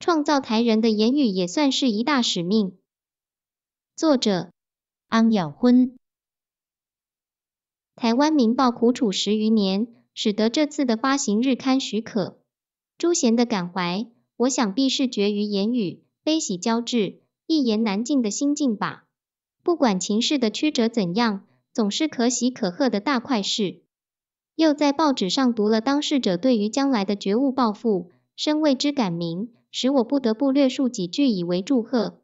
创造台人的言语也算是一大使命。作者翁耀芬。台湾民报苦处10余年，使得这次的发行日刊许可。朱贤的感怀，我想必是决于言语，悲喜交织，一言难尽的心境吧。不管情势的曲折怎样，总是可喜可贺的大快事。又在报纸上读了当事者对于将来的觉悟抱负，深为之感鸣，使我不得不略述几句以为祝贺。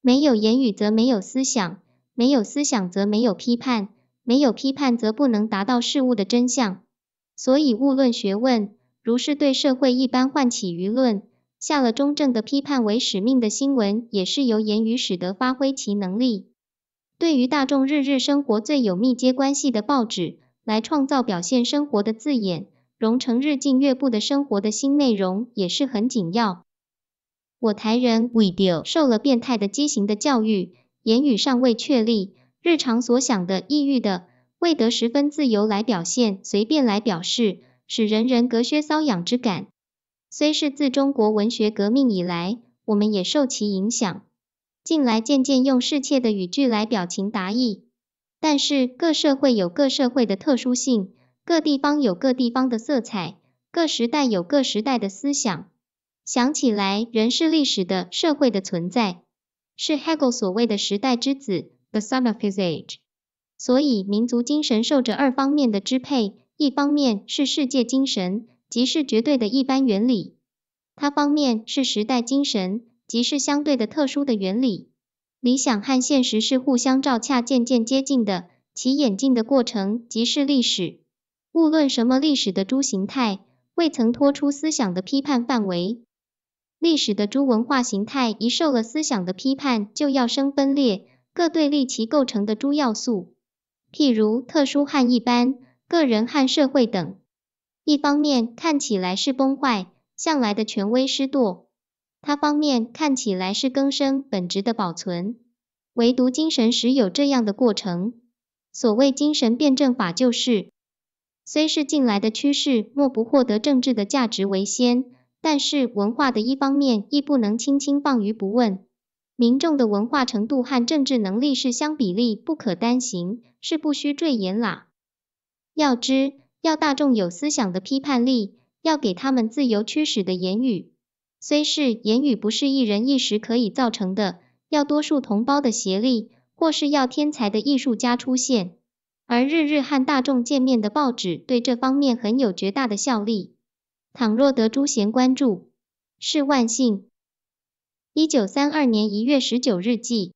没有言语则没有思想，没有思想则没有批判，没有批判则不能达到事物的真相。所以物论学问，如是对社会一般唤起舆论，下了中正的批判为使命的新闻，也是由言语使得发挥其能力。对于大众日日生活最有密接关系的报纸，来创造表现生活的字眼，融成日进月步的生活的新内容，也是很紧要。我台人为着受了变态的畸形的教育，言语尚未确立，日常所想的、抑郁的，未得十分自由来表现，随便来表示，使人人隔靴搔痒之感。虽是自中国文学革命以来，我们也受其影响，近来渐渐用适切的语句来表情达意。但是各社会有各社会的特殊性，各地方有各地方的色彩，各时代有各时代的思想。想起来，人是历史的、社会的存在，是 Hegel 所谓的时代之子 ，the son of his age。所以民族精神受着二方面的支配，一方面是世界精神，即是绝对的一般原理；他方面是时代精神，即是相对的特殊的原理。理想和现实是互相照洽、渐渐接近的，其演进的过程即是历史。无论什么历史的诸形态，未曾脱出思想的批判范围。历史的诸文化形态一受了思想的批判，就要生分裂，各对立其构成的诸要素，譬如特殊和一般、个人和社会等。一方面看起来是崩坏，向来的权威失堕；他方面看起来是更生本质的保存。唯独精神时有这样的过程。所谓精神辩证法就是，虽是近来的趋势，莫不获得政治的价值为先，但是文化的一方面亦不能轻轻放于不问。民众的文化程度和政治能力是相比例，不可单行，是不需赘言啦。要知，要大众有思想的批判力，要给他们自由驱使的言语。虽是言语不是一人一时可以造成的，要多数同胞的协力，或是要天才的艺术家出现。而日日和大众见面的报纸对这方面很有绝大的效力。倘若得诸贤关注，是万幸。1932年1月19日记。